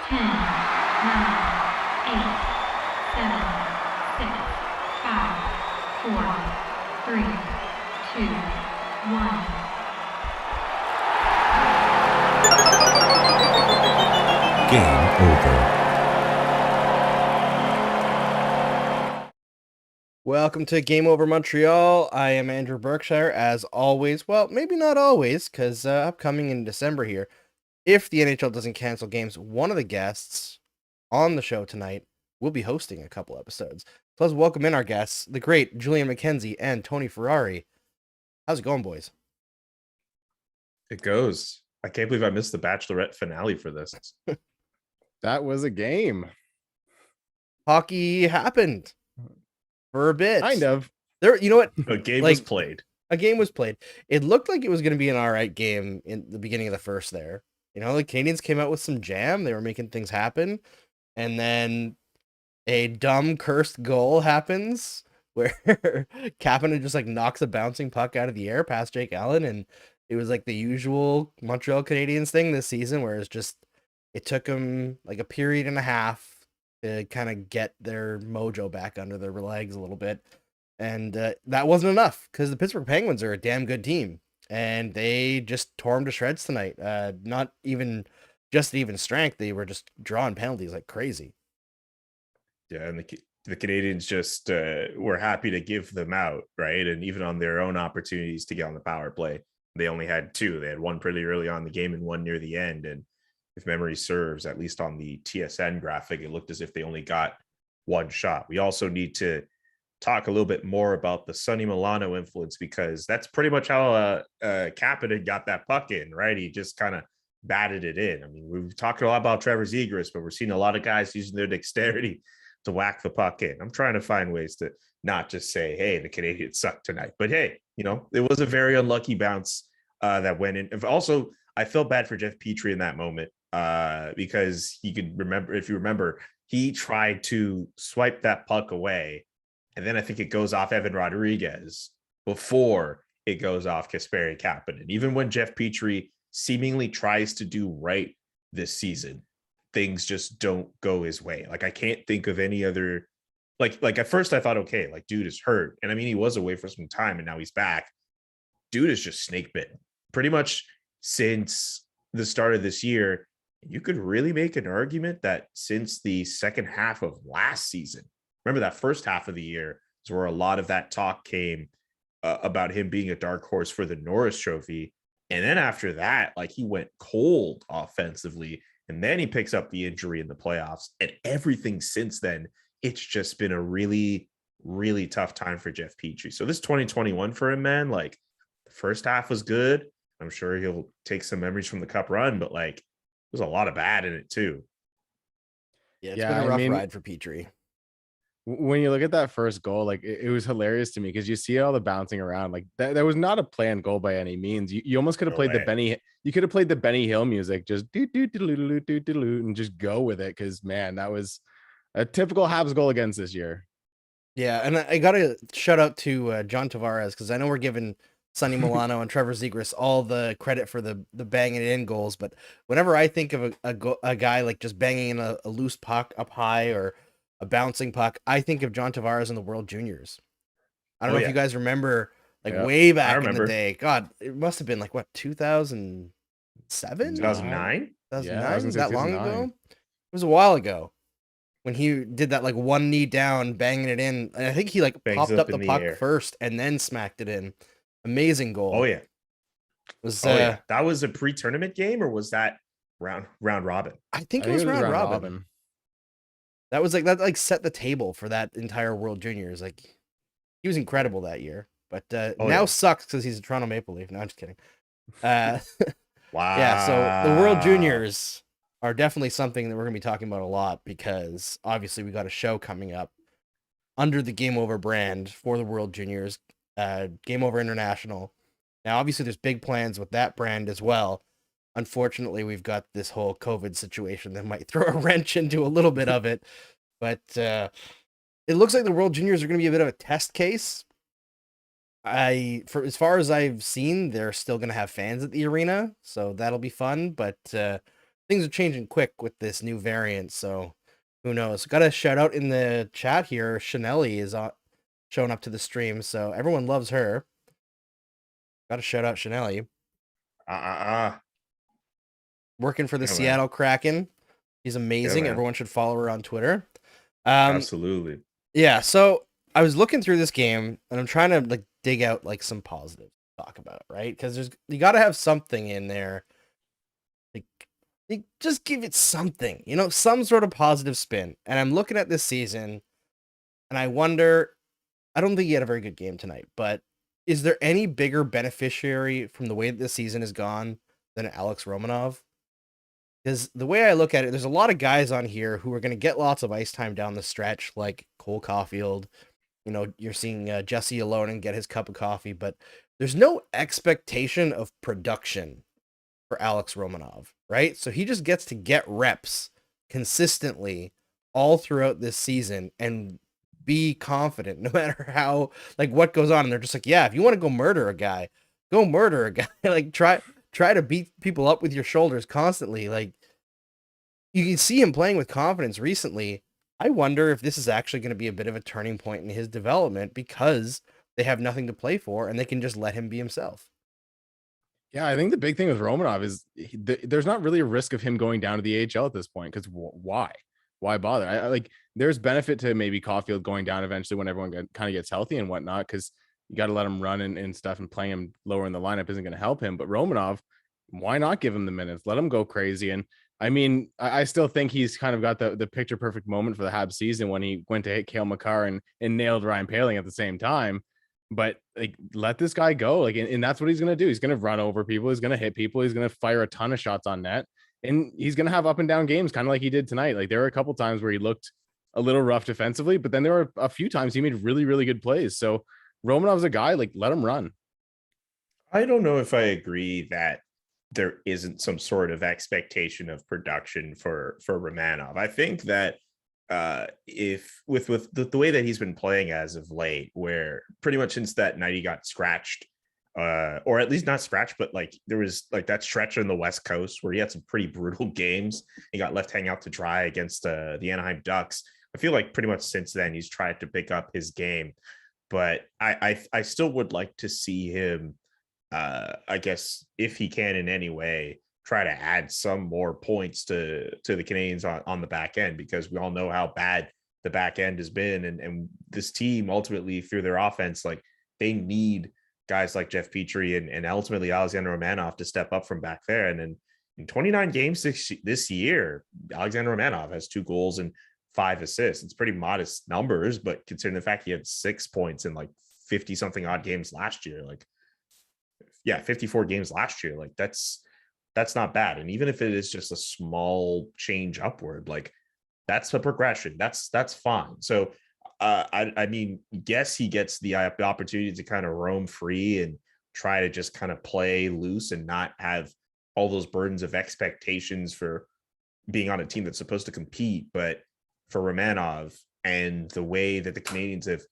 10, 9, 8, 7, 6, 5, 4, 3, 2, 1. Game over. Welcome to Game Over Montreal. I am Andrew Berkshire, as always. Well, maybe not always, because upcoming in December here, if the NHL doesn't cancel games, one of the guests on the show tonight will be hosting a couple episodes. So let's welcome in our guests, the great Julian McKenzie and Tony Ferrari. How's it going, boys? It goes. I can't believe I missed the Bachelorette finale for this. That was a game. Hockey happened for a bit. Kind of. There, you know what? A game was played. A game was played. It looked like it was going to be an all right game in the beginning of the first there. You know, the Canadiens came out with some jam. They were making things happen. And then a dumb, cursed goal happens where Kapanen just like knocks a bouncing puck out of the air past Jake Allen. And it was like the usual Montreal Canadiens thing this season, where it's just, it took them like a period and a half to kind of get their mojo back under their legs a little bit. And that wasn't enough, because the Pittsburgh Penguins are a damn good team, and they just tore them to shreds tonight. Not even just even strength. They were just drawing penalties like crazy. Yeah, and the Canadiens just were happy to give them out, right? And even on their own opportunities to get on the power play, they only had two. They had one pretty early on in the game and one near the end. And if memory serves, at least on the TSN graphic, it looked as if they only got one shot. We also need to talk a little bit more about the Sonny Milano influence, because that's pretty much how Kapanen got that puck in, right? He just kind of batted it in. I mean, we've talked a lot about Trevor Zegras, but we're seeing a lot of guys using their dexterity to whack the puck in. I'm trying to find ways to not just say, hey, the Canadiens suck tonight, but hey, you know, it was a very unlucky bounce that went in. Also, I felt bad for Jeff Petry in that moment because he could remember, if you remember, he tried to swipe that puck away. And then I think it goes off Evan Rodriguez before it goes off Kasperi Kapanen. Even when Jeff Petry seemingly tries to do right this season, things just don't go his way. Like, I can't think of any other, like at first I thought, okay, like, dude is hurt. And I mean, he was away for some time and now he's back. Dude is just snake bitten pretty much since the start of this year. You could really make an argument that since the second half of last season, remember that first half of the year is where a lot of that talk came about him being a dark horse for the Norris Trophy. And then after that, like, he went cold offensively, and then he picks up the injury in the playoffs. And everything since then, it's just been a really, really tough time for Jeff Petry. So this 2021 for him, man, like, the first half was good. I'm sure he'll take some memories from the Cup run, but like, there's a lot of bad in it too. Yeah, it's been a rough ride for Petry. When you look at that first goal, like, it was hilarious to me, because you see all the bouncing around. Like, that was not a planned goal by any means. You almost could have played the Benny Hill music, just do and just go with it, because man, that was a typical Habs goal against this year. Yeah, and I gotta shout out to John Tavares, because I know we're giving Sonny Milano and Trevor Zegras all the credit for the banging it in goals, but whenever I think of a guy like just banging in a loose puck up high or a bouncing puck, I think of John Tavares in the World Juniors. I don't know if you guys remember, like, way back in the day. God, it must have been like, what, 2007? 2009? 2009? That long ago? It was a while ago when he did that, like, one knee down, banging it in. And I think he, like, popped up the puck first and then smacked it in. Amazing goal. Oh, yeah. That was a pre-tournament game, or was that round robin? I think it was round robin. That was like, that like set the table for that entire World Juniors. Like, he was incredible that year, but now sucks because he's a Toronto Maple Leaf. No, I'm just kidding. Wow. Yeah, so the World Juniors are definitely something that we're going to be talking about a lot, because obviously we got a show coming up under the Game Over brand for the World Juniors, Game Over International. Now, obviously there's big plans with that brand as well. Unfortunately, we've got this whole COVID situation that might throw a wrench into a little bit of it, but it looks like the World Juniors are going to be a bit of a test case. For as far as I've seen, they're still going to have fans at the arena, so that'll be fun. But things are changing quick with this new variant, so who knows? Got a shout out in the chat here. Chanelli is showing up to the stream, so everyone loves her. Got to shout out Chanelli. Working for the Yeah, man. Seattle Kraken. She's amazing. man. Everyone should follow her on Twitter. Absolutely. Yeah, so I was looking through this game and I'm trying to like dig out like some positives to talk about, right? Because you got to have something in there. Like, just give it something, some sort of positive spin. And I'm looking at this season and I wonder, I don't think he had a very good game tonight, but is there any bigger beneficiary from the way that this season has gone than Alex Romanov? Because the way I look at it, there's a lot of guys on here who are going to get lots of ice time down the stretch, like Cole Caufield. You're seeing Jesse Ylonen get his cup of coffee, but there's no expectation of production for Alex Romanov, right? So he just gets to get reps consistently all throughout this season and be confident no matter how, like, what goes on. And they're just like, yeah, if you want to go murder a guy, go murder a guy. Like, try to beat people up with your shoulders constantly. Like, you can see him playing with confidence recently. I wonder if this is actually going to be a bit of a turning point in his development because they have nothing to play for and they can just let him be himself. Yeah, I think the big thing with Romanov is there's not really a risk of him going down to the AHL at this point because why? Why bother? I like there's benefit to maybe Caufield going down eventually when everyone kind of gets healthy and whatnot because you got to let him run and stuff, and playing him lower in the lineup isn't going to help him. But Romanov, why not give him the minutes? Let him go crazy. And I mean, I still think he's kind of got the picture perfect moment for the Habs season when he went to hit Cale Makar and nailed Ryan Poehling at the same time. But like, let this guy go. Like, and that's what he's going to do. He's going to run over people. He's going to hit people. He's going to fire a ton of shots on net, and he's going to have up and down games, kind of like he did tonight. Like, there were a couple times where he looked a little rough defensively, but then there were a few times he made really, really good plays. So Romanov's a guy, like, let him run. I don't know if I agree that there isn't some sort of expectation of production for Romanov. I think that if with the way that he's been playing as of late, where pretty much since that night he got scratched, or at least not scratched, but like there was like that stretch on the West Coast where he had some pretty brutal games. He got left hanging out to dry against the Anaheim Ducks. I feel like pretty much since then he's tried to pick up his game, but I still would like to see him, I guess, if he can in any way, try to add some more points to the Canadiens on the back end, because we all know how bad the back end has been. And this team ultimately through their offense, like, they need guys like Jeff Petry and ultimately Alexander Romanov to step up from back there. And then in 29 games this year, Alexander Romanov has 2 goals and 5 assists. It's pretty modest numbers, but considering the fact he had 6 points in like 50 something odd games last year, like, yeah, 54 games last year, like that's not bad. And even if it is just a small change upward, like, that's a progression. That's fine. So I mean, yes, he gets the opportunity to kind of roam free and try to just kind of play loose and not have all those burdens of expectations for being on a team that's supposed to compete. But for Romanov and the way that the Canadiens have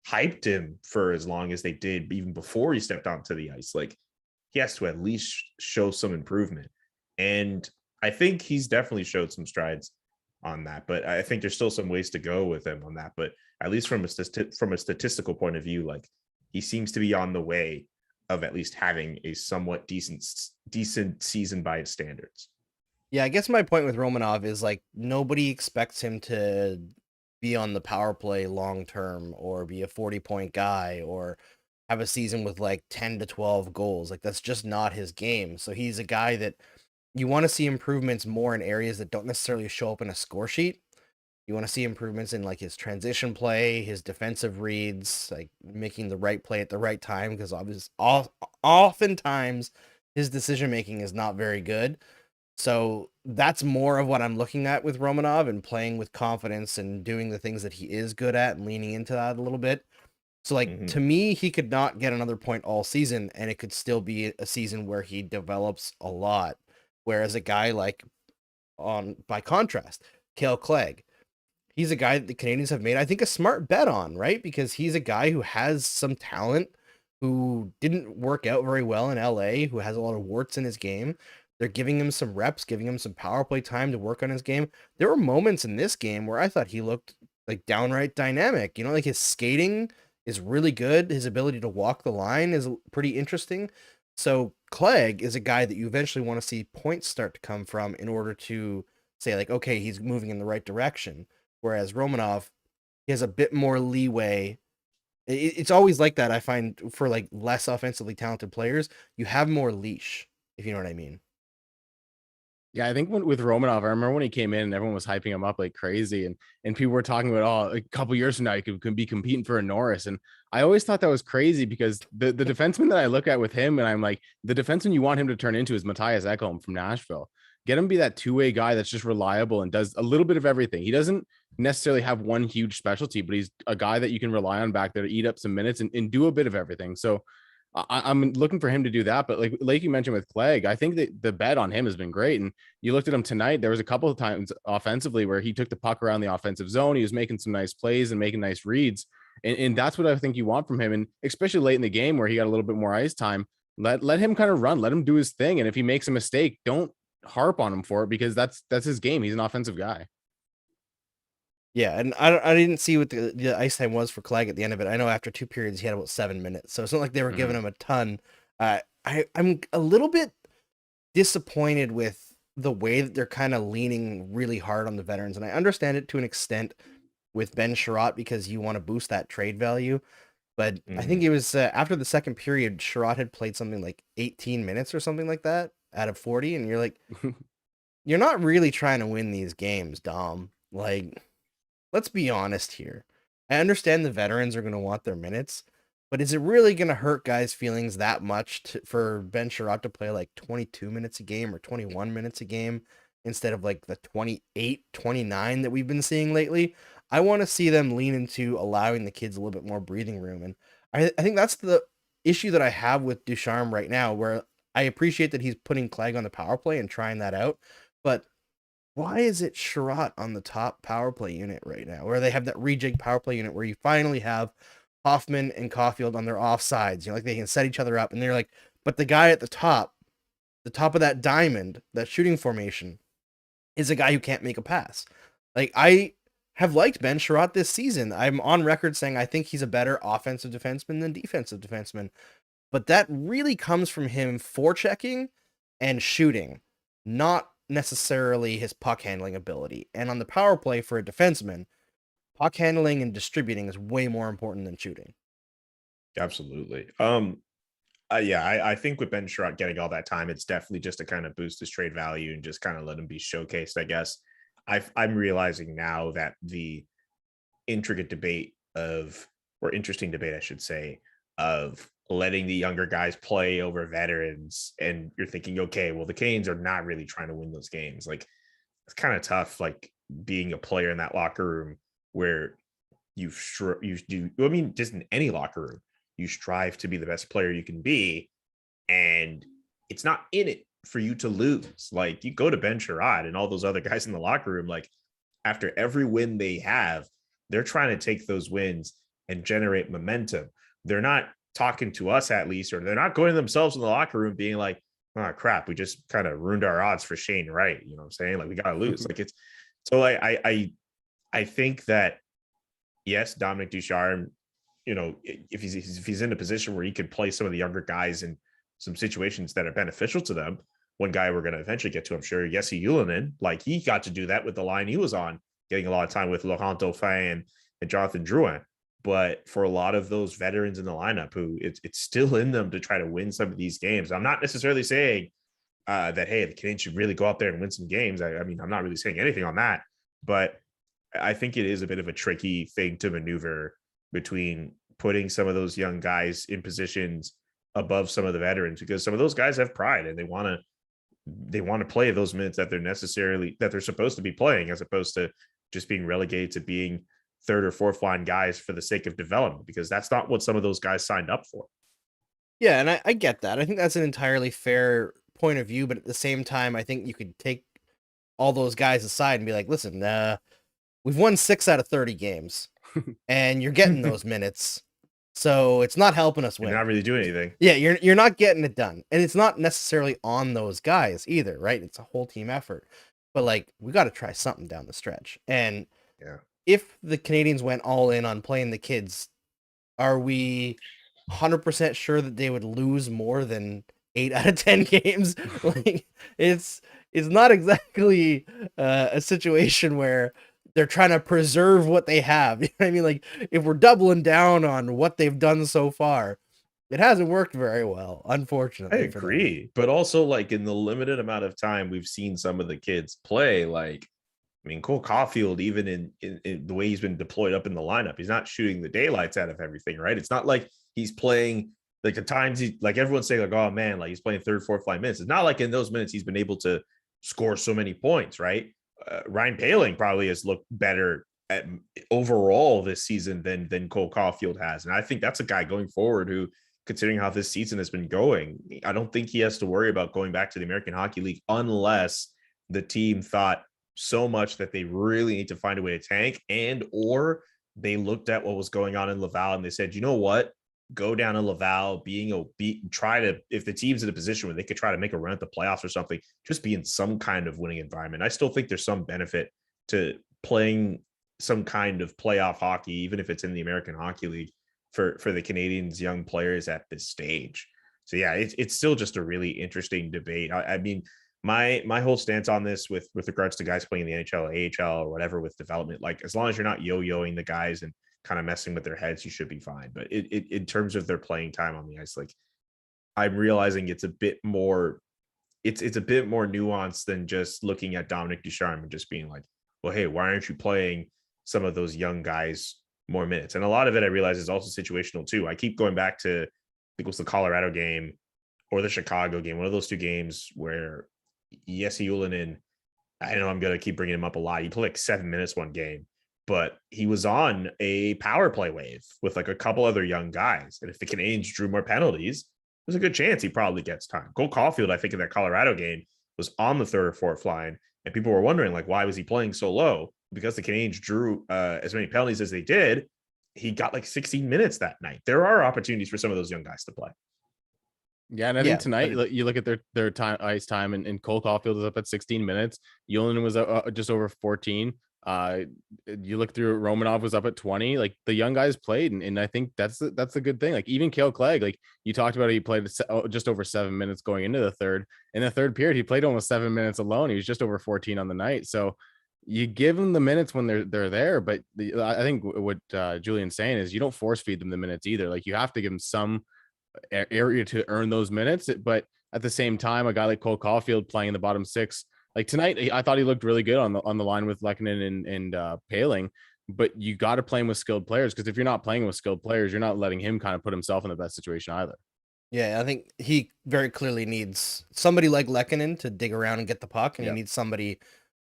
hyped him for as long as they did, even before he stepped onto the ice, like, he has to at least show some improvement. And I think he's definitely showed some strides on that, but I think there's still some ways to go with him on that. But at least from a statistical point of view, like, he seems to be on the way of at least having a somewhat decent season by his standards. Yeah, I guess my point with Romanov is, like, nobody expects him to be on the power play long term or be a 40-point guy or have a season with like 10 to 12 goals. Like, that's just not his game. So he's a guy that you want to see improvements more in areas that don't necessarily show up in a score sheet. You want to see improvements in like his transition play, his defensive reads, like making the right play at the right time, because oftentimes his decision making is not very good. So that's more of what I'm looking at with Romanov, and playing with confidence and doing the things that he is good at and leaning into that a little bit. So, like, to me, he could not get another point all season, and it could still be a season where he develops a lot. Whereas a guy like, by contrast, Kale Clague, he's a guy that the Canadiens have made, I think, a smart bet on, right? Because he's a guy who has some talent, who didn't work out very well in LA, who has a lot of warts in his game, They're giving him some reps, giving him some power play time to work on his game. There were moments in this game where I thought he looked like downright dynamic. You know, like his skating is really good. His ability to walk the line is pretty interesting. So Clague is a guy that you eventually want to see points start to come from in order to say like, okay, he's moving in the right direction. Whereas Romanov, he has a bit more leeway. It's always like that, I find, for like less offensively talented players. You have more leash, if you know what I mean. Yeah, I think with Romanov, I remember when he came in and everyone was hyping him up like crazy, and people were talking about, oh, a couple years from now you could be competing for a Norris. And I always thought that was crazy because the defenseman that I look at with him, and I'm like, the defenseman you want him to turn into is Matthias Ekholm from Nashville. Get him to be that two-way guy that's just reliable and does a little bit of everything. He doesn't necessarily have one huge specialty, but he's a guy that you can rely on back there to eat up some minutes and do a bit of everything. So I'm looking for him to do that. But like you mentioned with Clague, I think that the bet on him has been great. And you looked at him tonight, there was a couple of times offensively where he took the puck around the offensive zone. He was making some nice plays and making nice reads. And that's what I think you want from him. And especially late in the game where he got a little bit more ice time, let him kind of run, let him do his thing. And if he makes a mistake, don't harp on him for it, because that's his game. He's an offensive guy. Yeah, and I didn't see what the ice time was for Clague at the end of it. I know after 2 periods he had about 7 minutes, so it's not like they were giving him a ton. I'm a little bit disappointed with the way that they're kind of leaning really hard on the veterans, and I understand it to an extent with Ben Sherratt because you want to boost that trade value. But I think it was after the second period, Sherratt had played something like 18 minutes or something like that out of 40, and you're like, you're not really trying to win these games, Dom. Like, let's be honest here. I understand the veterans are going to want their minutes, but is it really going to hurt guys' feelings that much for Ben Sherratt to play like 22 minutes a game or 21 minutes a game instead of like the 28, 29 that we've been seeing lately? I want to see them lean into allowing the kids a little bit more breathing room. And I think that's the issue that I have with Ducharme right now, where I appreciate that he's putting Clague on the power play and trying that out, but why is it Sherratt on the top power play unit right now, where they have that rejig power play unit where you finally have Hoffman and Caufield on their offsides? You know, like they can set each other up, and they're like, but the guy at the top of that diamond, that shooting formation, is a guy who can't make a pass. Like, I have liked Ben Sherratt this season. I'm on record saying I think he's a better offensive defenseman than defensive defenseman, but that really comes from him forechecking and shooting, not necessarily his puck handling ability. And on the power play for a defenseman, puck handling and distributing is way more important than shooting. Absolutely. I think with Ben Sherratt getting all that time, it's definitely just to kind of boost his trade value and just kind of let him be showcased, I guess. I'm realizing now that the interesting debate, I should say, of letting the younger guys play over veterans, and you're thinking, okay, well, the Canes are not really trying to win those games. Like, it's kind of tough, like being a player in that locker room where just in any locker room, you strive to be the best player you can be, and it's not in it for you to lose. Like, you go to Ben Sherratt and all those other guys in the locker room, like after every win they have, they're trying to take those wins and generate momentum. They're not talking to us, at least, or they're not going to themselves in the locker room being like, oh crap, we just kind of ruined our odds for Shane Wright. You know what I'm saying? Like, we got to lose. Like, it's so like, I think that, yes, Dominic Ducharme, you know, if he's in a position where he could play some of the younger guys in some situations that are beneficial to them. One guy we're going to eventually get to, I'm sure, Jesse Ylonen, like he got to do that with the line he was on, getting a lot of time with Laurent Dauphin and Jonathan Drouin. But for a lot of those veterans in the lineup who it's still in them to try to win some of these games. I'm not necessarily saying that, hey, the Canadiens should really go out there and win some games. I mean, I'm not really saying anything on that, but I think it is a bit of a tricky thing to maneuver between putting some of those young guys in positions above some of the veterans, because some of those guys have pride and they want to play those minutes that they're supposed to be playing, as opposed to just being relegated to being third or fourth line guys for the sake of development, because that's not what some of those guys signed up for. Yeah, and I get that. I think that's an entirely fair point of view, but at the same time, I think you could take all those guys aside and be like, listen, we've won 6 out of 30 games and you're getting those minutes. So it's not helping us You're win. not really doing anything. Yeah, you're not getting it done. And it's not necessarily on those guys either, right? It's a whole team effort. But like, we got to try something down the stretch. And Yeah. if the Canadians went all in on playing the kids, are we 100% sure that they would lose more than 8 out of 10 games? Like, it's not exactly a situation where they're trying to preserve what they have. You know what I mean? Like, if we're doubling down on what they've done so far, it hasn't worked very well, unfortunately. I agree. But also, like, in the limited amount of time we've seen some of the kids play, like, I mean, Cole Caufield, even in the way he's been deployed up in the lineup, he's not shooting the daylights out of everything, right? It's not like he's playing like the times like everyone's saying, like, oh man, like he's playing third, fourth line minutes. It's not like in those minutes he's been able to score so many points, right? Ryan Poehling probably has looked better at overall this season than Cole Caufield has. And I think that's a guy going forward who, considering how this season has been going, I don't think he has to worry about going back to the American Hockey League unless the team thought so much that they really need to find a way to tank, and or they looked at what was going on in Laval and they said, you know what, go down to Laval, try to, if the team's in a position where they could try to make a run at the playoffs or something, just be in some kind of winning environment. I still think there's some benefit to playing some kind of playoff hockey, even if it's in the American Hockey League, for the Canadians' young players at this stage. So yeah, it's still just a really interesting debate. I mean, my whole stance on this with regards to guys playing in the NHL, AHL, or whatever with development, like, as long as you're not yo-yoing the guys and kind of messing with their heads, you should be fine. But in terms of their playing time on the ice, like, I'm realizing it's a bit more nuanced than just looking at Dominic Ducharme and just being like, well, hey, why aren't you playing some of those young guys more minutes? And a lot of it, I realize, is also situational too. I keep going back to, I think it was the Colorado game or the Chicago game, one of those two games where Jesse Ylonen, I know I'm going to keep bringing him up a lot. He played like 7 minutes one game, but he was on a power play wave with like a couple other young guys. And if the Canadians drew more penalties, there's a good chance he probably gets time. Cole Caufield, I think, in that Colorado game was on the third or fourth line, and people were wondering, like, why was he playing so low? Because the Canadians drew as many penalties as they did, he got like 16 minutes that night. There are opportunities for some of those young guys to play. Yeah, and I think tonight you look at their time, ice time, and Cole Caufield is up at 16 minutes. Ylonen was just over 14. You look through, Romanov was up at 20. Like, the young guys played, and I think that's a good thing. Like, even Kale Clague, like you talked about, he played just over 7 minutes going into the third. In the third period, he played almost 7 minutes alone. He was just over 14 on the night. So you give them the minutes when they're there, but I think what Julian's saying is you don't force feed them the minutes either. Like, you have to give them some area to earn those minutes, but at the same time, a guy like Cole Caufield playing in the bottom six, like tonight, I thought he looked really good on the line with Lehkonen and Poehling, but you got to play him with skilled players, because if you're not playing with skilled players, you're not letting him kind of put himself in the best situation either. Yeah, I think he very clearly needs somebody like Lehkonen to dig around and get the puck, and he needs somebody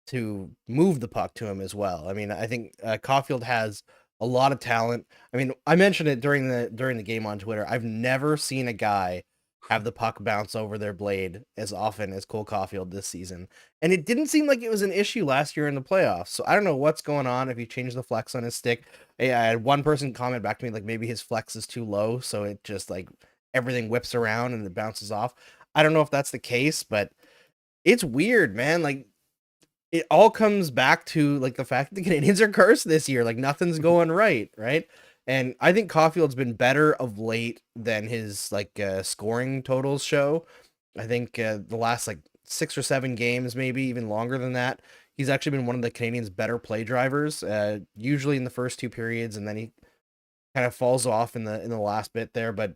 to move the puck to him as well. I mean, I think Caufield has a lot of talent. I mean, I mentioned it during the game on Twitter. I've never seen a guy have the puck bounce over their blade as often as Cole Caufield this season. And it didn't seem like it was an issue last year in the playoffs. So I don't know what's going on, if he changed the flex on his stick. I had one person comment back to me, like, maybe his flex is too low, so it just, like, everything whips around and it bounces off. I don't know if that's the case, but it's weird, man. Like, it all comes back to, like, the fact that the Canadians are cursed this year. Like, nothing's going right? And I think Caufield's been better of late than his, like, scoring totals show. I think the last, like, 6 or 7 games, maybe even longer than that, he's actually been one of the Canadians' better play drivers, usually in the first 2 periods, and then he kind of falls off in the last bit there. But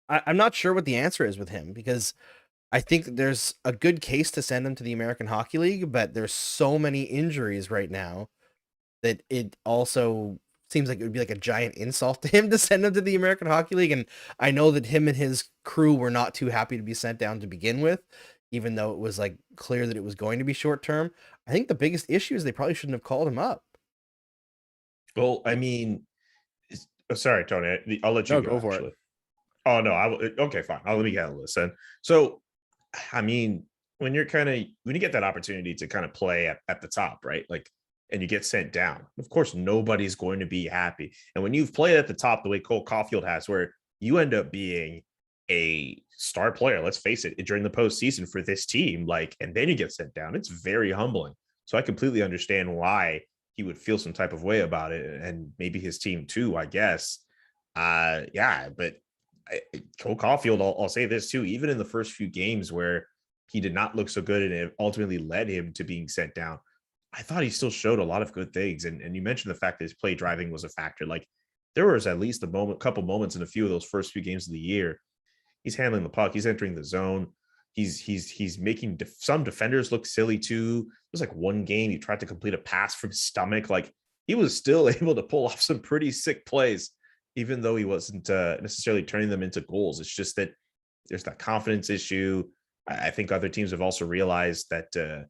I'm not sure what the answer is with him, because I think that there's a good case to send him to the American Hockey League, but there's so many injuries right now that it also seems like it would be like a giant insult to him to send him to the American Hockey League. And I know that him and his crew were not too happy to be sent down to begin with, even though it was, like, clear that it was going to be short term. I think the biggest issue is they probably shouldn't have called him up. Well, I mean, sorry, Tony, I'll let you go for actually. it. Oh no, okay, fine. Let me get a listen. So, I mean, when you get that opportunity to kind of play at the top, right? Like, and you get sent down. Of course, nobody's going to be happy. And when you've played at the top the way Cole Caufield has, where you end up being a star player, let's face it, during the postseason for this team, like, and then you get sent down, it's very humbling. So I completely understand why he would feel some type of way about it, and maybe his team too, I guess. Yeah, but Cole Caufield, I'll say this too, even in the first few games where he did not look so good and it ultimately led him to being sent down, I thought he still showed a lot of good things. And you mentioned the fact that his play driving was a factor. Like, there was at least couple moments in a few of those first few games of the year. He's handling the puck. He's entering the zone. He's making some defenders look silly too. It was like one game he tried to complete a pass from his stomach. Like, he was still able to pull off some pretty sick plays, even though he wasn't necessarily turning them into goals. It's just that there's that confidence issue. I think other teams have also realized that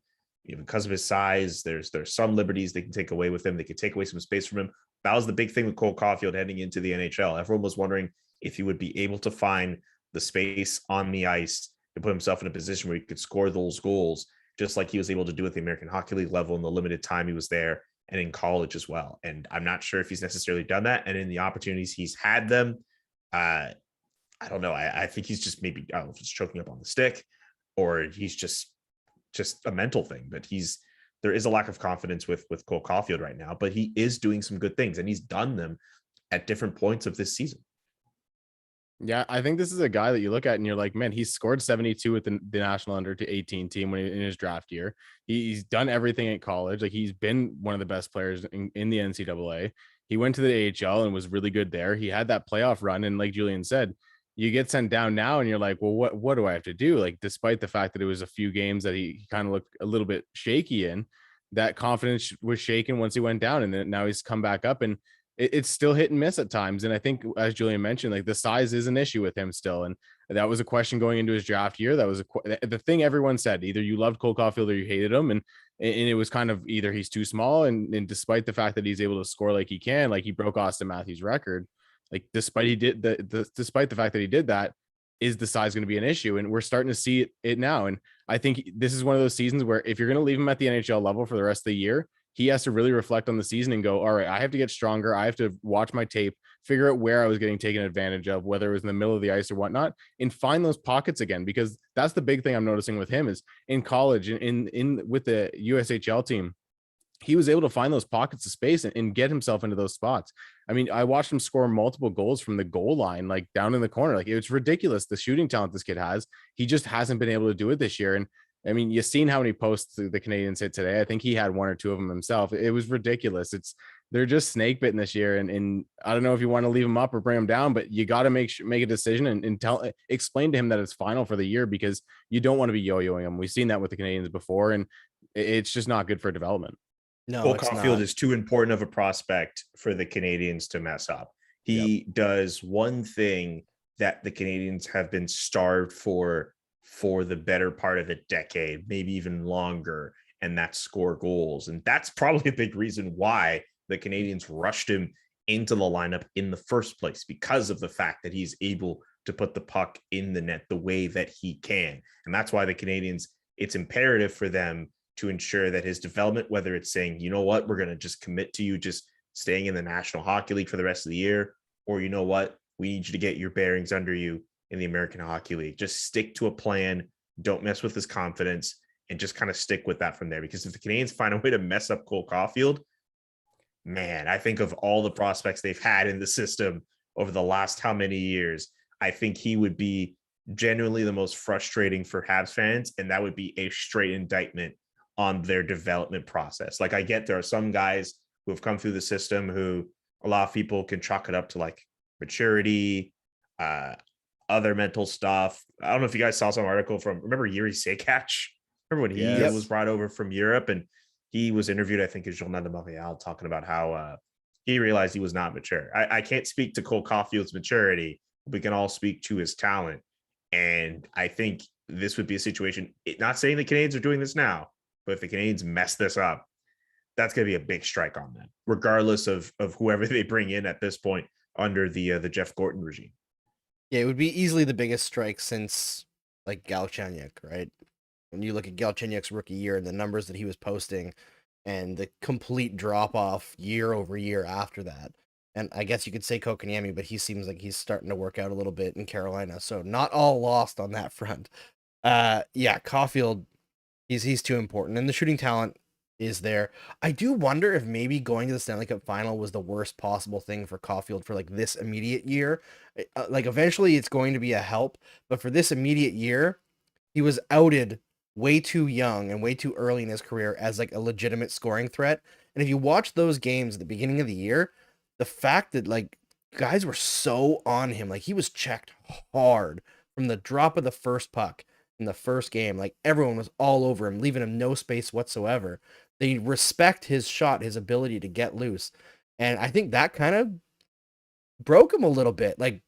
because of his size, there's some liberties they can take away with him. They could take away some space from him. That was the big thing with Cole Caufield heading into the NHL. Everyone was wondering if he would be able to find the space on the ice to put himself in a position where he could score those goals, just like he was able to do at the American Hockey League level in the limited time he was there and in college as well. And I'm not sure if he's necessarily done that. And in the opportunities he's had them, I don't know. I think he's just maybe, I don't know if it's choking up on the stick or he's just a mental thing, but there is a lack of confidence with Cole Caufield right now, but he is doing some good things and he's done them at different points of this season. Yeah, I think this is a guy that you look at and you're like, man, he scored 72 with the national under to 18 team in his draft year. He's done everything at college. Like, he's been one of the best players in the NCAA. He went to the AHL and was really good there. He had that playoff run. And like Julian said, you get sent down now and you're like, well, what do I have to do? Like, despite the fact that it was a few games that he kind of looked a little bit shaky in, that confidence was shaken once he went down. And then now he's come back up, and it's still hit and miss at times. And I think, as Julian mentioned, like, the size is an issue with him still. And that was a question going into his draft year. That was the thing everyone said, either you loved Cole Caufield or you hated him. And it was kind of either he's too small. And despite the fact that he's able to score like he can, like he broke Austin Matthews' record, like despite the fact that he did that, is the size going to be an issue? And we're starting to see it now. And I think this is one of those seasons where if you're going to leave him at the NHL level for the rest of the year, he has to really reflect on the season and go, all right, I have to get stronger. I have to watch my tape, figure out where I was getting taken advantage of, whether it was in the middle of the ice or whatnot, and find those pockets again. Because that's the big thing I'm noticing with him is in college, with the USHL team, he was able to find those pockets of space and get himself into those spots. I mean, I watched him score multiple goals from the goal line, like down in the corner. Like, it's ridiculous, the shooting talent this kid has. He just hasn't been able to do it this year. And I mean, you've seen how many posts the Canadiens hit today. I think he had one or two of them himself. It was ridiculous. They're just snake bitten this year. And I don't know if you want to leave him up or bring him down, but you got to make a decision and explain to him that it's final for the year, because you don't want to be yo-yoing him. We've seen that with the Canadiens before, and it's just not good for development. No, Cole Caufield is too important of a prospect for the Canadiens to mess up. He does one thing that the Canadiens have been starved for the better part of a decade, maybe even longer, and that's score goals. And that's probably a big reason why the Canadiens rushed him into the lineup in the first place, because of the fact that he's able to put the puck in the net the way that he can. And that's why the Canadiens, it's imperative for them to ensure that his development, whether it's saying, you know what, we're going to just commit to you just staying in the National Hockey League for the rest of the year, or you know what, we need you to get your bearings under you in the American Hockey League. Just stick to a plan. Don't mess with his confidence, and just kind of stick with that from there. Because if the Canadiens find a way to mess up Cole Caufield, man, I think of all the prospects they've had in the system over the last how many years, I think he would be genuinely the most frustrating for Habs fans. And that would be a straight indictment on their development process. Like, I get there are some guys who have come through the system who a lot of people can chalk it up to like maturity, other mental stuff. I don't know if you guys saw some article from, remember Yuri Sekach? Remember when he was brought over from Europe and he was interviewed, I think, as Journal de Montréal, talking about how he realized he was not mature. I can't speak to Cole Caufield's maturity. We can all speak to his talent. And I think this would be a situation, not saying the Canadiens are doing this now, but if the Canadiens mess this up, that's going to be a big strike on them, regardless of whoever they bring in at this point under the Jeff Gorton regime. Yeah, it would be easily the biggest strike since like Galchenyuk, right? When you look at Galchenyuk's rookie year and the numbers that he was posting, and the complete drop off year over year after that. And I guess you could say Kotkaniemi, but he seems like he's starting to work out a little bit in Carolina. So not all lost on that front. Yeah, Caufield, he's too important, and the shooting talent is there. I do wonder if maybe going to the Stanley Cup final was the worst possible thing for Caufield for like this immediate year. Like eventually it's going to be a help, but for this immediate year, he was outed way too young and way too early in his career as like a legitimate scoring threat. And if you watch those games at the beginning of the year, the fact that like guys were so on him, like he was checked hard from the drop of the first puck in the first game, like everyone was all over him, leaving him no space whatsoever. They respect his shot, his ability to get loose. And I think that kind of broke him a little bit. Like,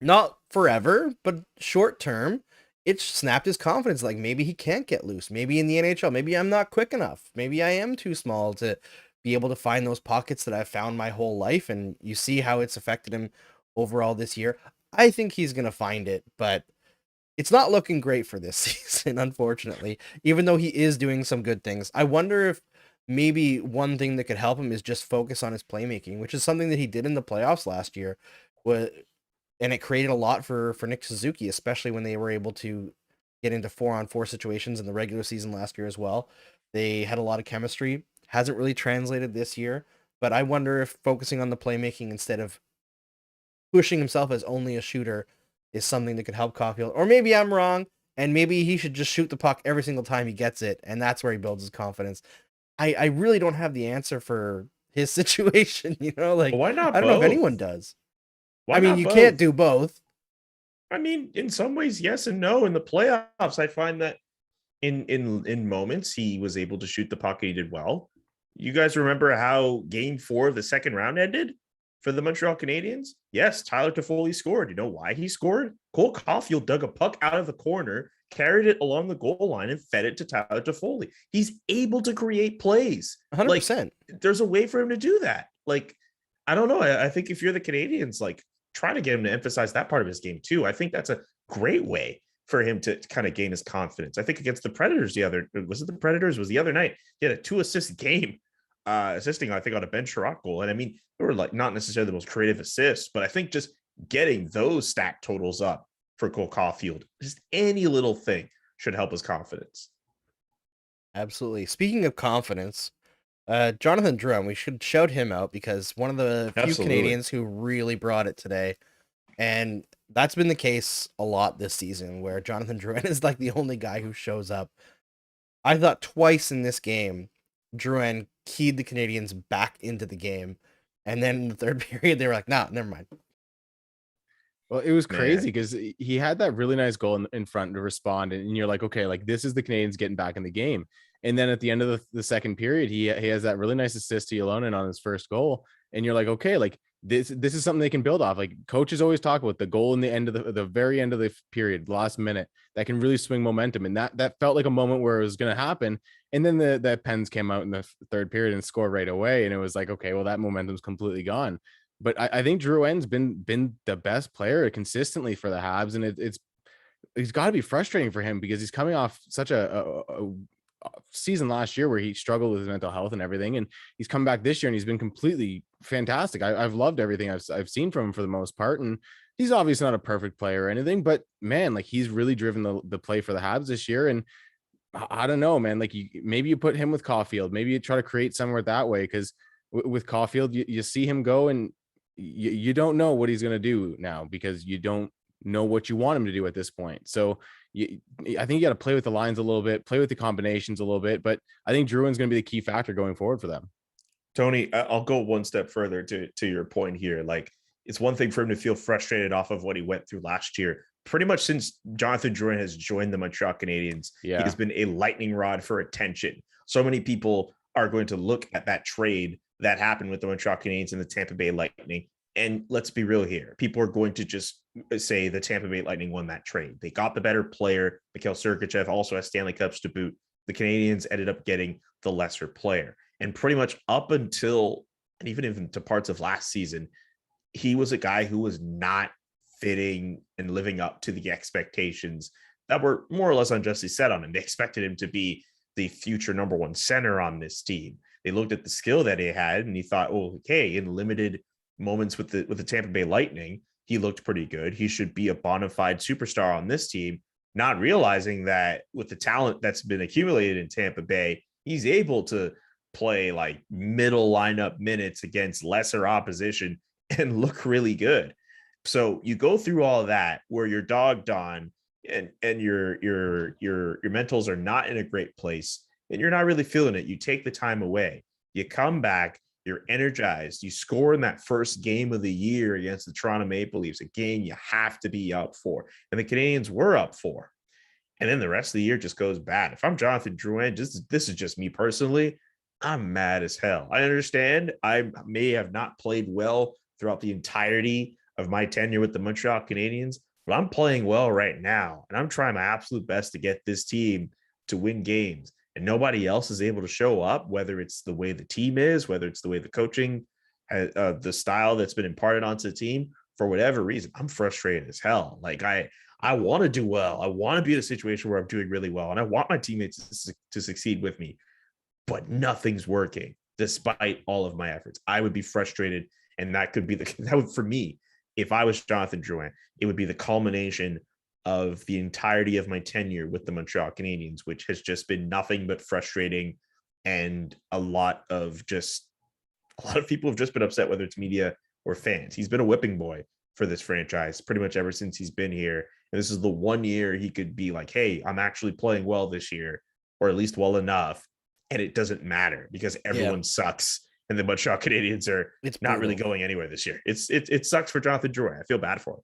not forever, but short term, it snapped his confidence. Like, maybe he can't get loose. Maybe in the NHL, maybe I'm not quick enough. Maybe I am too small to be able to find those pockets that I've found my whole life. And you see how it's affected him overall this year. I think he's going to find it, but it's not looking great for this season, unfortunately, even though he is doing some good things. I wonder if maybe one thing that could help him is just focus on his playmaking, which is something that he did in the playoffs last year. And it created a lot for Nick Suzuki, especially when they were able to get into 4-on-4 situations in the regular season last year as well. They had a lot of chemistry. Hasn't really translated this year, but I wonder if focusing on the playmaking instead of pushing himself as only a shooter is something that could help Caufield. Or maybe I'm wrong, and maybe he should just shoot the puck every single time he gets it, and that's where he builds his confidence. I really don't have the answer for his situation, you know? Like, Why not I don't know if both? anyone does. Why I mean, not you both? can't do both. I mean, in some ways, yes and no. In the playoffs, I find that in moments he was able to shoot the puck and he did well. You guys remember how game 4 of the second round ended for the Montreal Canadiens? Yes, Tyler Toffoli scored. You know why he scored? Cole Caufield dug a puck out of the corner, carried it along the goal line, and fed it to Tyler Toffoli. He's able to create plays. 100%. Like, there's a way for him to do that. Like, I don't know. I think if you're the Canadiens, like, try to get him to emphasize that part of his game too. I think that's a great way for him to kind of gain his confidence. I think against the Predators was it the Predators? Was the other night, he had a 2-assist game, assisting, I think, on a Ben Sherratt goal. And I mean, they were like not necessarily the most creative assists, but I think just getting those stat totals up for Cole Caufield, just any little thing should help his confidence. Absolutely. Speaking of confidence, Jonathan Drouin, we should shout him out because one of the few Absolutely. Canadians who really brought it today. And that's been the case a lot this season where Jonathan Drouin is like the only guy who shows up. I thought twice in this game, Drouin keyed the Canadians back into the game. And then in the third period, they were like, nah, never mind. Well, it was Man. crazy because he had that really nice goal in front to respond. And you're like, okay, like this is the Canadians getting back in the game. And then at the end of the second period, he has that really nice assist to Ylonen on his first goal. And you're like, okay, like this is something they can build off. Like coaches always talk about the goal in the end of the very end of the period, last minute, that can really swing momentum. And that felt like a moment where it was going to happen. And then the Pens came out in the third period and scored right away. And it was like, okay, well, that momentum's completely gone. But I think Drouin's been the best player consistently for the Habs. And it's got to be frustrating for him because he's coming off such a season last year where he struggled with his mental health and everything, and he's come back this year and he's been completely fantastic. I've loved everything I've seen from him for the most part, and he's obviously not a perfect player or anything, but man, like he's really driven the play for the Habs this year. And I don't know, man, like maybe you put him with Caufield, maybe you try to create somewhere that way, because with Caufield you see him go and you don't know what he's going to do now because you don't know what you want him to do at this point. So I think you got to play with the lines a little bit, play with the combinations a little bit, but I think Drouin's going to be the key factor going forward for them. Tony, I'll go one step further to your point here. Like, it's one thing for him to feel frustrated off of what he went through last year. Pretty much since Jonathan Drouin has joined the Montreal Canadiens, he has been a lightning rod for attention. So many people are going to look at that trade that happened with the Montreal Canadiens and the Tampa Bay Lightning. And let's be real here. People are going to just say the Tampa Bay Lightning won that trade. They got the better player. Mikhail Sergachev also has Stanley Cups to boot. The Canadiens ended up getting the lesser player. And pretty much up until, and even to parts of last season, he was a guy who was not fitting and living up to the expectations that were more or less unjustly set on him. They expected him to be the future number one center on this team. They looked at the skill that he had, and he thought, oh, okay, in limited moments with the Tampa Bay Lightning, he looked pretty good. He should be a bona fide superstar on this team, not realizing that with the talent that's been accumulated in Tampa Bay, he's able to play like middle lineup minutes against lesser opposition and look really good. So you go through all of that where you're dogged on and your mentals are not in a great place and you're not really feeling it. You take the time away, you come back, you're energized, you score in that first game of the year against the Toronto Maple Leafs, a game you have to be up for. And the Canadiens were up for. And then the rest of the year just goes bad. If I'm Jonathan Drouin, this is just me personally, I'm mad as hell. I understand I may have not played well throughout the entirety of my tenure with the Montreal Canadiens, but I'm playing well right now. And I'm trying my absolute best to get this team to win games. And nobody else is able to show up, whether it's the way the team is, whether it's the way the coaching, the style that's been imparted onto the team, for whatever reason. I'm frustrated as hell. Like I want to do well. I want to be in a situation where I'm doing really well. And I want my teammates to succeed with me, but nothing's working despite all of my efforts. I would be frustrated. And that would, for me, if I was Jonathan Drouin, it would be the culmination of the entirety of my tenure with the Montreal Canadiens, which has just been nothing but frustrating. And a lot of people have just been upset, whether it's media or fans. He's been a whipping boy for this franchise pretty much ever since he's been here. And this is the one year he could be like, hey, I'm actually playing well this year, or at least well enough. And it doesn't matter because everyone sucks. And the Montreal Canadiens are not really going anywhere this year. It sucks for Jonathan Drouin. I feel bad for him.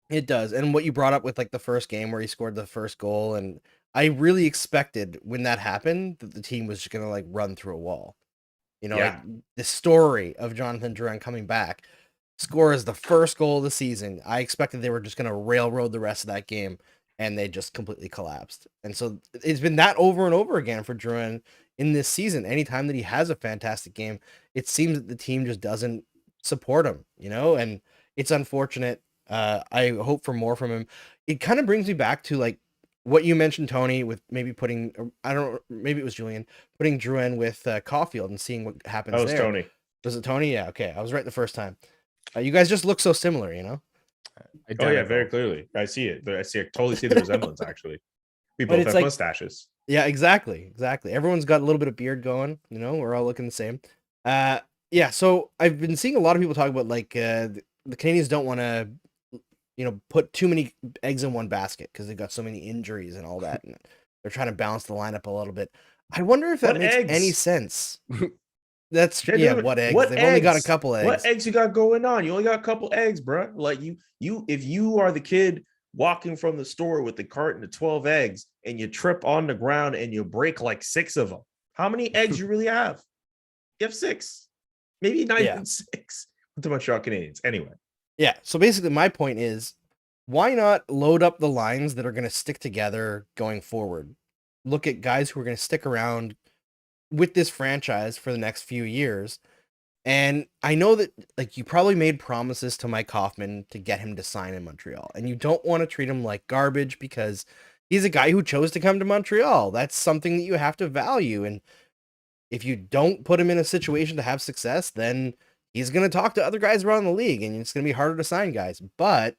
It does. And what you brought up with like the first game where he scored the first goal, and I really expected when that happened that the team was just going to like run through a wall. You know, like the story of Jonathan Drouin coming back, scores the first goal of the season. I expected they were just going to railroad the rest of that game, and they just completely collapsed. And so it's been that over and over again for Drouin in this season. Anytime that he has a fantastic game, it seems that the team just doesn't support him, you know, and it's unfortunate. I hope for more from him. It kind of brings me back to like what you mentioned, Tony, with maybe putting, I don't know, maybe it was Julian, putting Drouin with Caufield and seeing what happens there. Tony. Was it Tony? Yeah, okay. I was right the first time. You guys just look so similar, you know? Very clearly. I see it. I totally see the resemblance, actually. We both have mustaches. Yeah, exactly. Everyone's got a little bit of beard going, you know, we're all looking the same. Yeah, so I've been seeing a lot of people talk about like the Canadiens don't want to, you know, put too many eggs in one basket because they've got so many injuries and all that, and they're trying to balance the lineup a little bit. I wonder if that makes any sense. That's what eggs? They've only got a couple eggs. What eggs you got going on? You only got a couple eggs, bro. Like if you are the kid walking from the store with the carton of 12 eggs and you trip on the ground and you break like 6 of them, how many eggs you really have? You have 6, maybe not even 6 with the Montreal Canadiens. Anyway. Yeah. So basically my point is, why not load up the lines that are going to stick together going forward? Look at guys who are going to stick around with this franchise for the next few years. And I know that like you probably made promises to Mike Hoffman to get him to sign in Montreal, and you don't want to treat him like garbage because he's a guy who chose to come to Montreal. That's something that you have to value. And if you don't put him in a situation to have success, then he's going to talk to other guys around the league and it's going to be harder to sign guys. But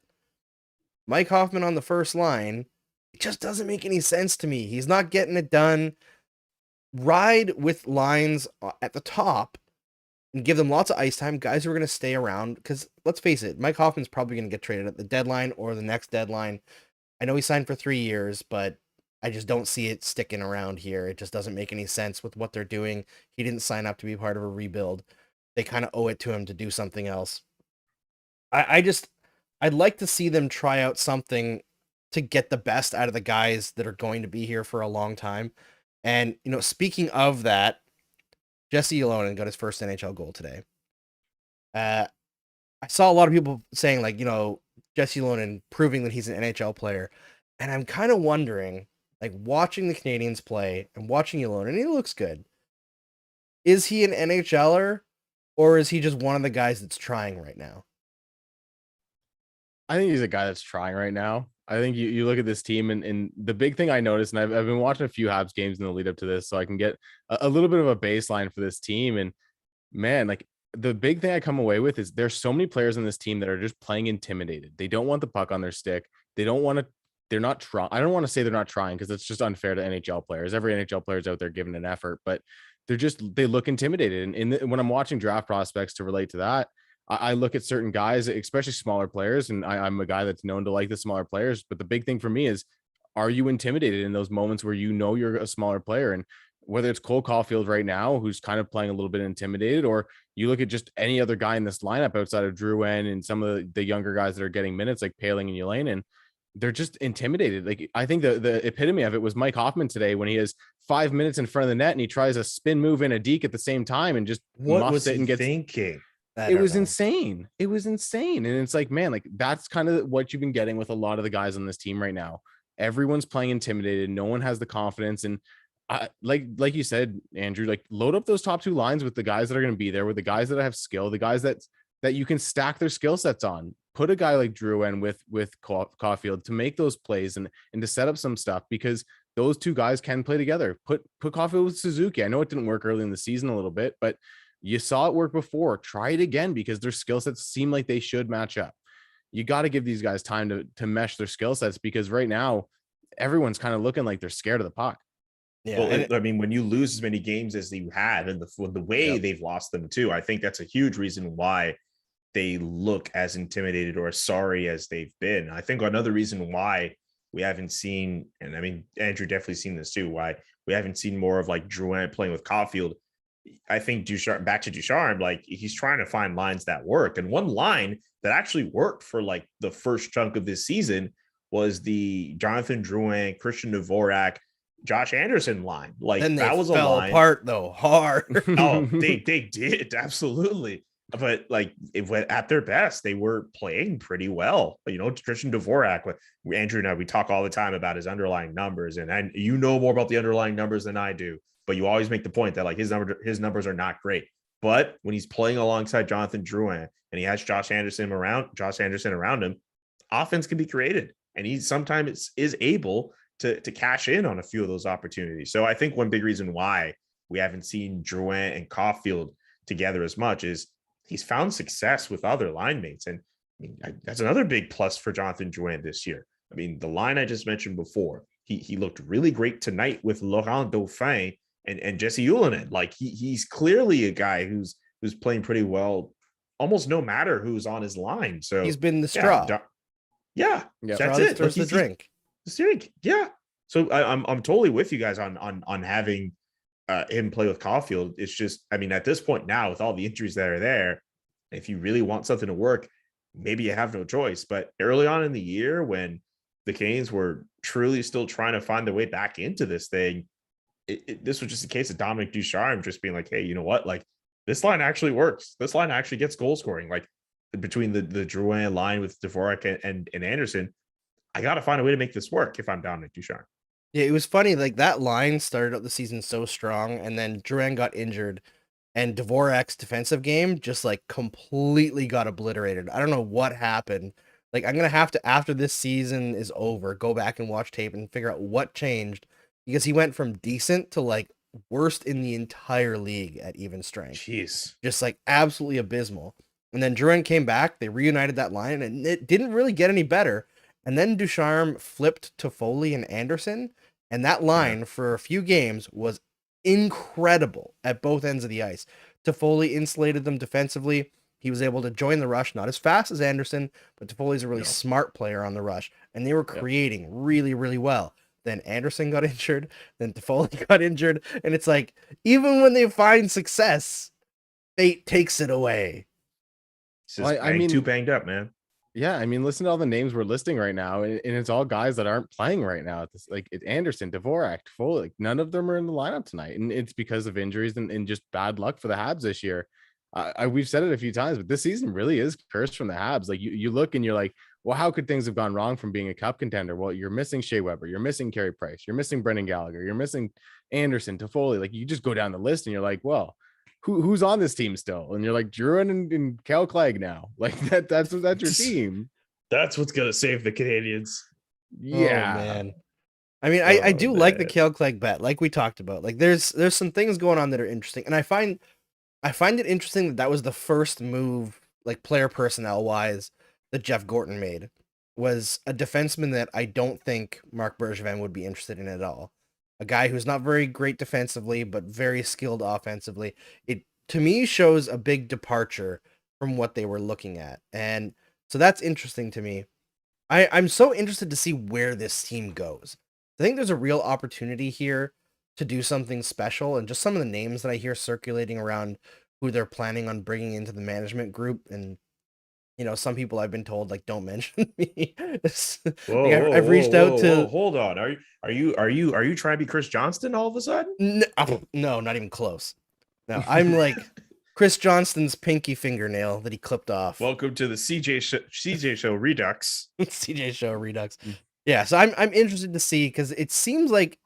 Mike Hoffman on the first line, it just doesn't make any sense to me. He's not getting it done. Ride with lines at the top and give them lots of ice time, guys who are going to stay around. Because let's face it, Mike Hoffman's probably going to get traded at the deadline or the next deadline. I know he signed for 3 years, but I just don't see it sticking around here. It just doesn't make any sense with what they're doing. He didn't sign up to be part of a rebuild. They kind of owe it to him to do something else. I'd like to see them try out something to get the best out of the guys that are going to be here for a long time. And, you know, speaking of that, Jesse Ylonen got his first NHL goal today. I saw a lot of people saying, like, you know, Jesse Ylonen proving that he's an NHL player. And I'm kind of wondering, like, watching the Canadiens play and watching Ylonen, and he looks good. Is he an NHLer, or is he just one of the guys that's trying right now? I think he's a guy that's trying right now. I think you look at this team and the big thing I noticed, and I've been watching a few Habs games in the lead up to this, so I can get a little bit of a baseline for this team. And man, like the big thing I come away with is there's so many players on this team that are just playing intimidated. They don't want the puck on their stick. They don't want to. They're not trying. I don't want to say they're not trying because it's just unfair to NHL players. Every NHL player is out there giving an effort, but they look intimidated. And when I'm watching draft prospects to relate to that, I look at certain guys, especially smaller players, and I'm a guy that's known to like the smaller players. But the big thing for me is, are you intimidated in those moments where you know you're a smaller player? And whether it's Cole Caufield right now, who's kind of playing a little bit intimidated, or you look at just any other guy in this lineup outside of Drouin and some of the younger guys that are getting minutes like Paling and Ylonen, they're just intimidated. Like I think the epitome of it was Mike Hoffman today when he has 5 minutes in front of the net and he tries a spin move and a deke at the same time and just what was it he and gets thinking? It was insane. It was insane. And it's like, man, like that's kind of what you've been getting with a lot of the guys on this team right now. Everyone's playing intimidated. No one has the confidence. And like you said, Andrew, like load up those top two lines with the guys that are going to be there, with the guys that have skill, the guys that you can stack their skill sets on. Put a guy like Drouin with Caufield to make those plays and to set up some stuff, because those two guys can play together. Put Caufield with Suzuki. I know it didn't work early in the season a little bit, but you saw it work before. Try it again, because their skill sets seem like they should match up. You got to give these guys time to mesh their skill sets, because right now everyone's kind of looking like they're scared of the puck. Yeah, well, I mean, when you lose as many games as you had, and the way they've lost them too, I think that's a huge reason why they look as intimidated or as sorry as they've been. I think another reason why we haven't seen, and I mean, Andrew definitely seen this too, why we haven't seen more of like Drouin playing with Caufield. I think back to Ducharme, like he's trying to find lines that work. And one line that actually worked for like the first chunk of this season was the Jonathan Drouin, Christian Dvorak, Josh Anderson line. Like that was a line apart though, hard. Oh, they did, absolutely. But like it went at their best, they were playing pretty well. You know, Christian Dvorak, Andrew and I, we talk all the time about his underlying numbers, and you know more about the underlying numbers than I do. But you always make the point that like his numbers are not great. But when he's playing alongside Jonathan Drouin and he has Josh Anderson around him, offense can be created, and he sometimes is able to cash in on a few of those opportunities. So I think one big reason why we haven't seen Drouin and Caufield together as much is he's found success with other line mates. And I mean, that's another big plus for Jonathan Drouin this year. I mean, the line I just mentioned before, he looked really great tonight with Laurent Dauphin and Jesse Ylonen. Like he's clearly a guy who's playing pretty well, almost no matter who's on his line. So he's been the straw. Yeah, that's it. Like the drink. Yeah. So I'm totally with you guys on having him play with Caufield. It's just, I mean, at this point now, with all the injuries that are there, if you really want something to work, maybe you have no choice. But early on in the year, when the Canadiens were truly still trying to find their way back into this thing, this was just a case of Dominic Ducharme just being like, hey, you know what? Like this line actually works. This line actually gets goal scoring. Like between the Drouin line with Dvorak and Anderson, I got to find a way to make this work if I'm Dominic Ducharme. Yeah, it was funny. Like that line started out the season so strong, and then Drouin got injured, and Dvorak's defensive game just like completely got obliterated. I don't know what happened. Like I'm gonna have to, after this season is over, go back and watch tape and figure out what changed, because he went from decent to like worst in the entire league at even strength. Jeez, just like absolutely abysmal. And then Drouin came back. They reunited that line, and it didn't really get any better. And then Ducharme flipped to Foley and Anderson, and that line for a few games was incredible at both ends of the ice. Toffoli insulated them defensively. He was able to join the rush, not as fast as Anderson, but Toffoli's a really smart player on the rush, and they were creating really, really well. Then Anderson got injured, then Toffoli got injured, and it's like, even when they find success, fate takes it away. I mean, too banged up, man. Yeah, I mean, listen to all the names we're listing right now, and it's all guys that aren't playing right now. It's like Anderson, Dvorak, Foley, like none of them are in the lineup tonight, and it's because of injuries and just bad luck for the Habs this year. We've said it a few times, but this season really is cursed from the Habs. Like you look and you're like, well, how could things have gone wrong from being a cup contender? Well, you're missing Shea Weber, you're missing Carey Price, you're missing Brendan Gallagher, you're missing Anderson, Toffoli. Like you just go down the list and you're like, well, who's on this team still? And you're like Drouin and Kale Clague now. Like that's your team. That's what's gonna save the Canadiens. Yeah. Oh man. I mean, I Oh, do like the man. Kale Clague bet, like we talked about. Like there's some things going on that are interesting, and I find it interesting that that was the first move, like player personnel wise, that Jeff Gorton made, was a defenseman that I don't think Marc Bergevin would be interested in at all. A guy who's not very great defensively, but very skilled offensively. It to me shows a big departure from what they were looking at, and so that's interesting to me. I'm so interested to see where this team goes. I think there's a real opportunity here to do something special, and just some of the names that I hear circulating around who they're planning on bringing into the management group, and some people I've been told like don't mention me. Whoa, Like, whoa, I've whoa, reached out whoa, whoa! to Hold on. Are you trying to be Chris Johnston all of a sudden? no, not even close. No, I'm like Chris Johnston's pinky fingernail that he clipped off. Welcome to the CJ Show Redux. CJ Show Redux. Yeah, so I'm interested to see, because it seems like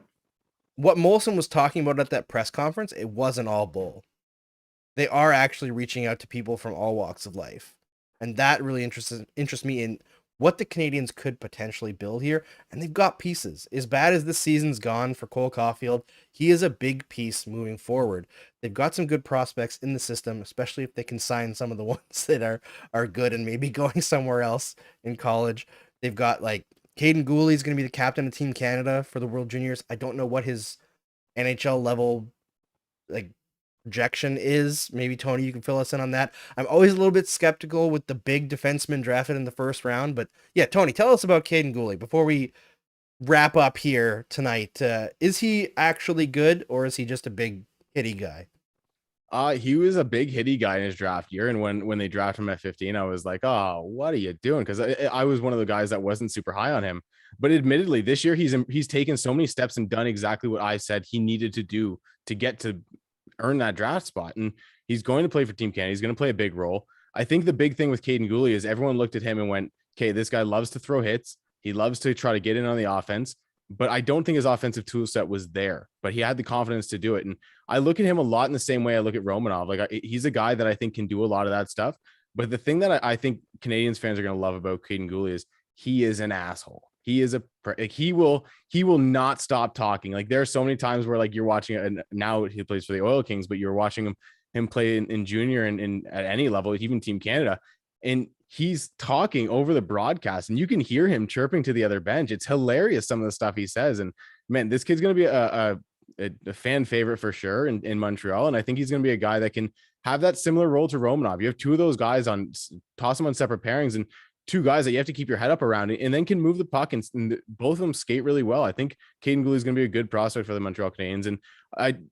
what Molson was talking about at that press conference, it wasn't all bull. They are actually reaching out to people from all walks of life. And that really interests me in what the Canadiens could potentially build here. And they've got pieces. As bad as this season's gone for Cole Caufield, he is a big piece moving forward. They've got some good prospects in the system, especially if they can sign some of the ones that are good and maybe going somewhere else in college. They've got like Kaden Guhle is going to be the captain of Team Canada for the World Juniors. I don't know what his NHL level like projection is. Maybe Tony, you can fill us in on that. I'm always a little bit skeptical with the big defenseman drafted in the first round, but yeah, Tony, tell us about Kaden Guhle before we wrap up here tonight. Is he actually good, or is he just a big hitty guy? He was a big hitty guy in his draft year, and when they drafted him at 15, I was like, oh, what are you doing? Because I was one of the guys that wasn't super high on him. But admittedly, this year he's taken so many steps and done exactly what I said he needed to do to get to earn that draft spot. And he's going to play for Team Canada. He's going to play a big role. I think the big thing with Kaden Guhle is everyone looked at him and went, okay, this guy loves to throw hits. He loves to try to get in on the offense. But I don't think his offensive tool set was there, but he had the confidence to do it. And I look at him a lot in the same way I look at Romanov. Like he's a guy that I think can do a lot of that stuff. But the thing that I think Canadiens fans are going to love about Kaden Guhle is he is an asshole. He is he will not stop talking. Like there are so many times where like you're watching it, and now he plays for the Oil Kings, but you're watching him play in junior and at any level, even Team Canada. And he's talking over the broadcast and you can hear him chirping to the other bench. It's hilarious, some of the stuff he says. And man, this kid's going to be a fan favorite for sure in Montreal. And I think he's going to be a guy that can have that similar role to Romanov. You have two of those guys toss them on separate pairings, and two guys that you have to keep your head up around and then can move the puck, and both of them skate really well. I think Kaden Guhle is going to be a good prospect for the Montreal Canadiens. And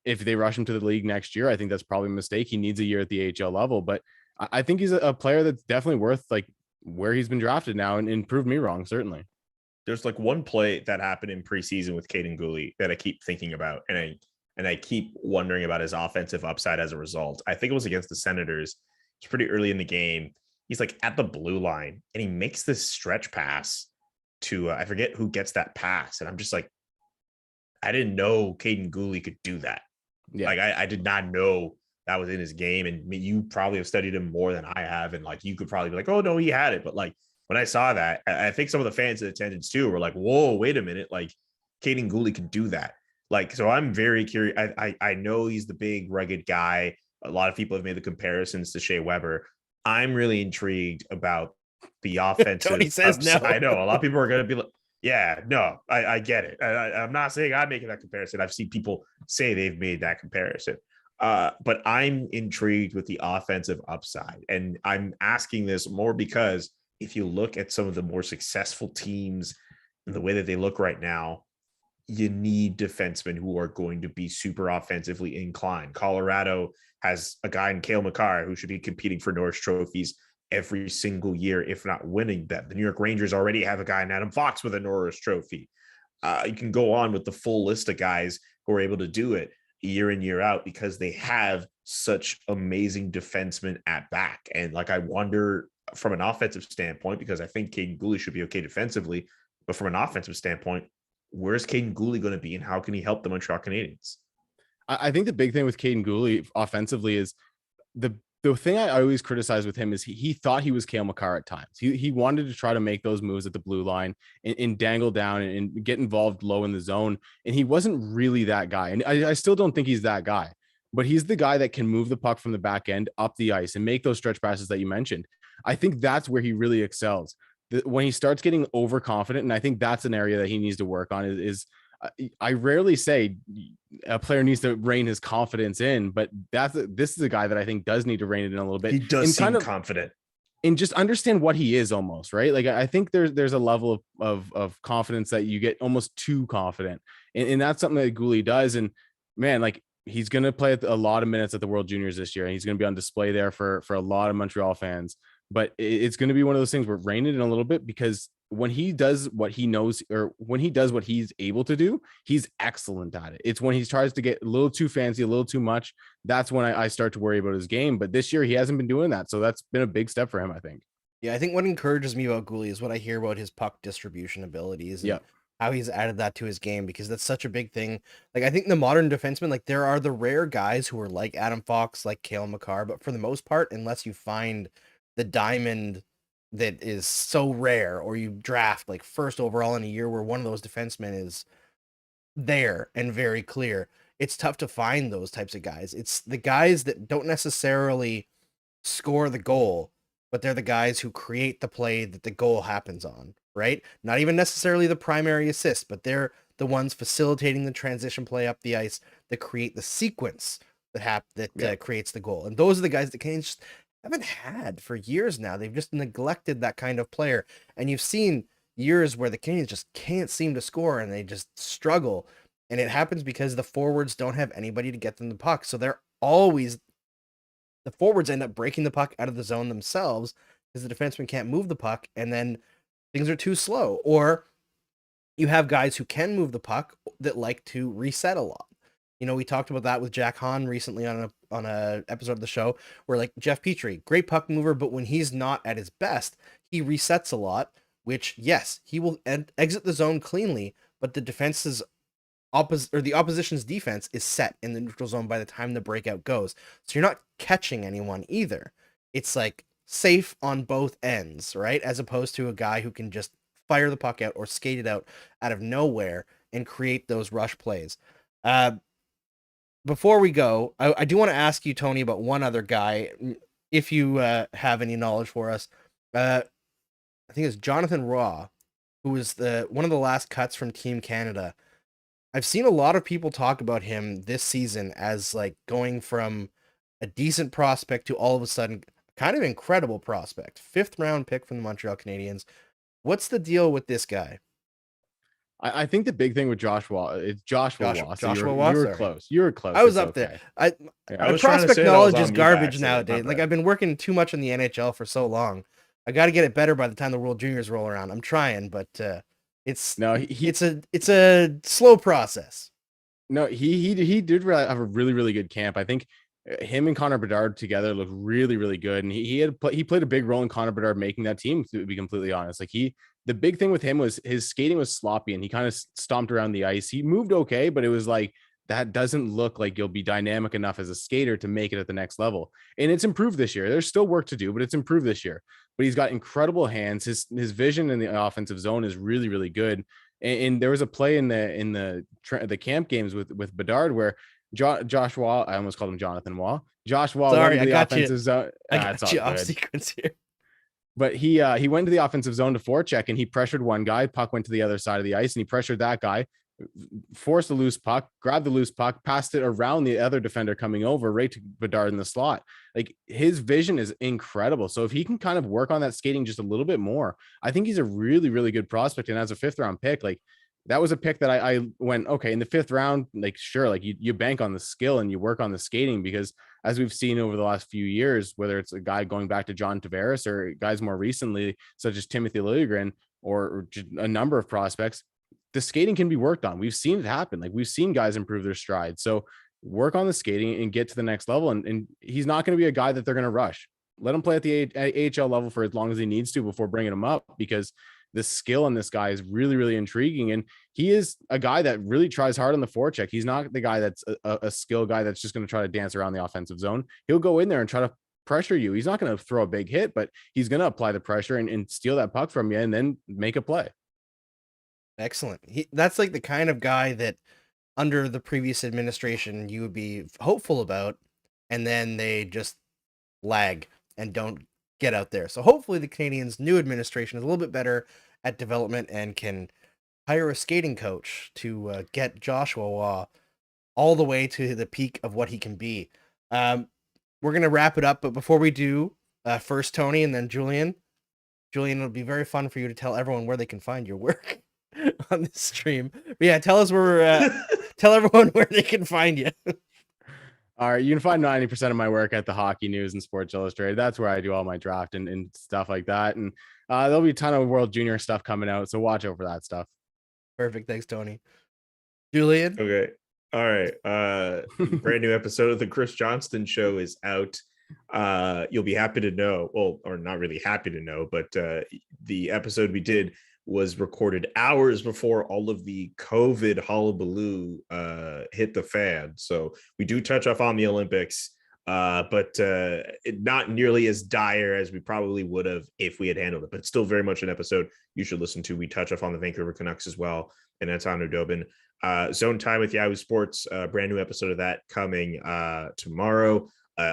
if they rush him to the league next year, I think that's probably a mistake. He needs a year at the AHL level, but I think he's a player that's definitely worth like where he's been drafted now, and proved me wrong. Certainly. There's like one play that happened in preseason with Kaden Guhle that I keep thinking about, and I keep wondering about his offensive upside as a result. I think it was against the Senators. It's pretty early in the game. He's like at the blue line and he makes this stretch pass to, I forget who gets that pass. And I'm just like, I didn't know Kaden Guhle could do that. Yeah. Like I did not know that was in his game. And you probably have studied him more than I have. And like, you could probably be like, oh no, he had it. But like, when I saw that, I think some of the fans in attendance too were like, whoa, wait a minute. Like Kaden Guhle can do that. Like, so I'm very curious. I know he's the big rugged guy. A lot of people have made the comparisons to Shea Weber. I'm really intrigued about the offensive. Tony says no. I know a lot of people are going to be like, yeah, no, I get it. I'm not saying I'm making that comparison. I've seen people say they've made that comparison. But I'm intrigued with the offensive upside. And I'm asking this more because if you look at some of the more successful teams and the way that they look right now, you need defensemen who are going to be super offensively inclined. Colorado has a guy in Cale Makar who should be competing for Norris trophies every single year, if not winning them. The New York Rangers already have a guy in Adam Fox with a Norris trophy. You can go on with the full list of guys who are able to do it year in, year out because they have such amazing defensemen at back. And like, I wonder from an offensive standpoint, because I think Kaden Guhle should be okay defensively, but from an offensive standpoint, where's Kaden Guhle going to be and how can he help the Montreal Canadiens? I think the big thing with Kaden Guhle offensively is the the thing I always criticize with him is he thought he was Cale Makar at times. He wanted to try to make those moves at the blue line and dangle down and get involved low in the zone. And he wasn't really that guy. And I still don't think he's that guy, but he's the guy that can move the puck from the back end up the ice and make those stretch passes that you mentioned. I think that's where he really excels. When he starts getting overconfident, and I think that's an area that he needs to work on is I rarely say a player needs to rein his confidence in, but this is a guy that I think does need to rein it in a little bit. He does seem confident and just understand what he is almost, right? Like I think there's a level of confidence that you get almost too confident. And that's something that Guhle does. And man, like he's going to play a lot of minutes at the World Juniors this year, and he's going to be on display there for a lot of Montreal fans. But it's going to be one of those things where rein it in a little bit, because when he does what he knows, or when he does what he's able to do, he's excellent at it. It's when he tries to get a little too fancy, a little too much. That's when I start to worry about his game. But this year he hasn't been doing that. So that's been a big step for him, I think. Yeah, I think what encourages me about Guhle is what I hear about his puck distribution abilities. And how he's added that to his game, because that's such a big thing. Like, I think the modern defenseman, like there are the rare guys who are like Adam Fox, like Cale Makar, but for the most part, unless you find the diamond that is so rare, or you draft like first overall in a year where one of those defensemen is there and very clear, it's tough to find those types of guys. It's the guys that don't necessarily score the goal, but they're the guys who create the play that the goal happens on, right? Not even necessarily the primary assist, but they're the ones facilitating the transition play up the ice that create the sequence that creates the goal. And those are the guys that Canadiens just haven't had for years now. They've just neglected that kind of player. And you've seen years where the Canadiens just can't seem to score and they just struggle. And it happens because the forwards don't have anybody to get them the puck. So the forwards end up breaking the puck out of the zone themselves because the defenseman can't move the puck, and then things are too slow. Or you have guys who can move the puck that like to reset a lot. You know, we talked about that with Jack Hahn recently on a episode of the show, where like Jeff Petry, great puck mover, but when he's not at his best, he resets a lot, which yes, he will exit the zone cleanly, but the the opposition's defense is set in the neutral zone by the time the breakout goes. So you're not catching anyone either. It's like safe on both ends, right? As opposed to a guy who can just fire the puck out or skate it out of nowhere and create those rush plays. Before we go, I do want to ask you, Tony, about one other guy, if you have any knowledge for us. I think it's Jonathan Drouin, who was one of the last cuts from Team Canada. I've seen a lot of people talk about him this season as like going from a decent prospect to all of a sudden kind of incredible prospect. 5th round pick from the Montreal Canadiens. What's the deal with this guy? I think the big thing with Joshua, it's Joshua Waugh. So Joshua Waugh. You were close. You were close. I was up there. My prospect knowledge is garbage nowadays. Like I've been working too much in the NHL for so long. I got to get it better by the time the World Juniors roll around. I'm trying, but it's a slow process. No, he did have a really, really good camp. I think him and Connor Bedard together looked really, really good. And he played a big role in Connor Bedard making that team, to be completely honest. Like the big thing with him was his skating was sloppy and he kind of stomped around the ice. He moved okay, but it was like, that doesn't look like you'll be dynamic enough as a skater to make it at the next level. And it's improved this year. There's still work to do, but it's improved this year. But he's got incredible hands. His vision in the offensive zone is really, really good. And there was a play in the camp games with Bedard where Josh Waugh, I almost called him Jonathan Waugh. Josh Waugh went to the offensive zone. I got you off sequence here. But he went to the offensive zone to forecheck and he pressured one guy. Puck went to the other side of the ice and he pressured that guy, forced the loose puck, grabbed the loose puck, passed it around the other defender coming over right to Bedard in the slot. Like his vision is incredible. So if he can kind of work on that skating just a little bit more, I think he's a really, really good prospect. And as a 5th round pick, like that was a pick that I went, okay, in the 5th round, like sure, like you bank on the skill and you work on the skating, because as we've seen over the last few years, whether it's a guy going back to John Tavares or guys more recently, such as Timothy Liljegren or a number of prospects, the skating can be worked on. We've seen it happen. Like we've seen guys improve their stride. So work on the skating and get to the next level. And he's not going to be a guy that they're going to rush. Let him play at the AHL level for as long as he needs to before bringing him up, because the skill in this guy is really, really intriguing. And he is a guy that really tries hard on the forecheck. He's not the guy that's a skill guy that's just going to try to dance around the offensive zone. He'll go in there and try to pressure you. He's not going to throw a big hit, but he's going to apply the pressure and steal that puck from you and then make a play. Excellent. That's like the kind of guy that under the previous administration you would be hopeful about, and then they just lag and don't get out there. So hopefully the Canadiens' new administration is a little bit better at development and can hire a skating coach to get Joshua Waugh all the way to the peak of what he can be. We're going to wrap it up, but before we do, first Tony and then Julian. Julian, it'll be very fun for you to tell everyone where they can find your work on this stream. But yeah, tell us tell everyone where they can find you. All right, you can find 90% of my work at the Hockey News and Sports Illustrated. That's where I do all my draft and stuff like that. And there'll be a ton of World Junior stuff coming out, so watch out for that stuff. Perfect. Thanks, Tony. Julian? Okay. All right. Brand new episode of the Chris Johnston Show is out. You'll be happy to know, well, or not really happy to know, but the episode we did was recorded hours before all of the COVID hullabaloo hit the fan. So we do touch off on the Olympics, but not nearly as dire as we probably would have if we had handled it. But still very much an episode you should listen to. We touch off on the Vancouver Canucks as well, and Anton Udobin. Zone Time with Yahoo Sports, brand new episode of that coming tomorrow.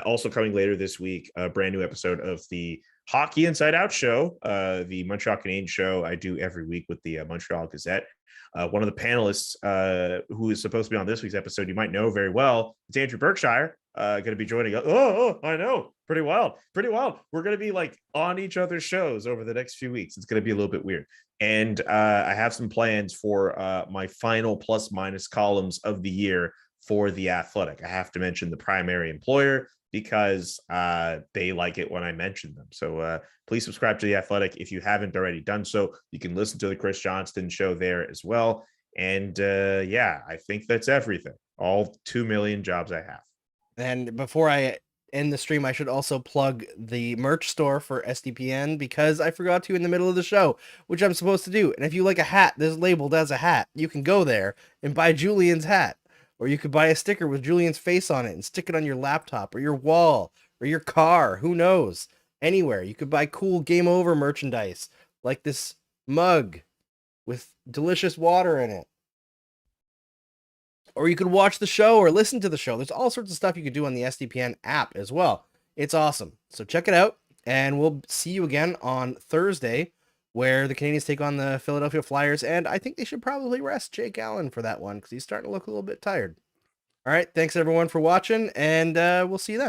Also coming later this week, a brand new episode of the Hockey Inside Out show, the Montreal Canadiens show I do every week with the Montreal Gazette. One of the panelists who is supposed to be on this week's episode, you might know very well, it's Andrew Berkshire, going to be joining us. Oh, I know. Pretty wild. We're going to be like on each other's shows over the next few weeks. It's going to be a little bit weird. And I have some plans for my final plus minus columns of the year for The Athletic. I have to mention the primary employer because they like it when I mention them. So please subscribe to The Athletic if you haven't already done so. You can listen to the Chris Johnston Show there as well. And yeah, I think that's everything. All 2 million jobs I have. And before I end the stream, I should also plug the merch store for SDPN because I forgot to in the middle of the show, which I'm supposed to do. And if you like a hat that's labeled as a hat, you can go there and buy Julian's hat. Or you could buy a sticker with Julian's face on it and stick it on your laptop or your wall or your car. Who knows? Anywhere. You could buy cool Game Over merchandise like this mug with delicious water in it. Or you could watch the show or listen to the show. There's all sorts of stuff you could do on the SDPN app as well. It's awesome. So check it out. And we'll see you again on Thursday, where the Canadiens take on the Philadelphia Flyers, and I think they should probably rest Jake Allen for that one because he's starting to look a little bit tired. All right, thanks everyone for watching, and we'll see you then.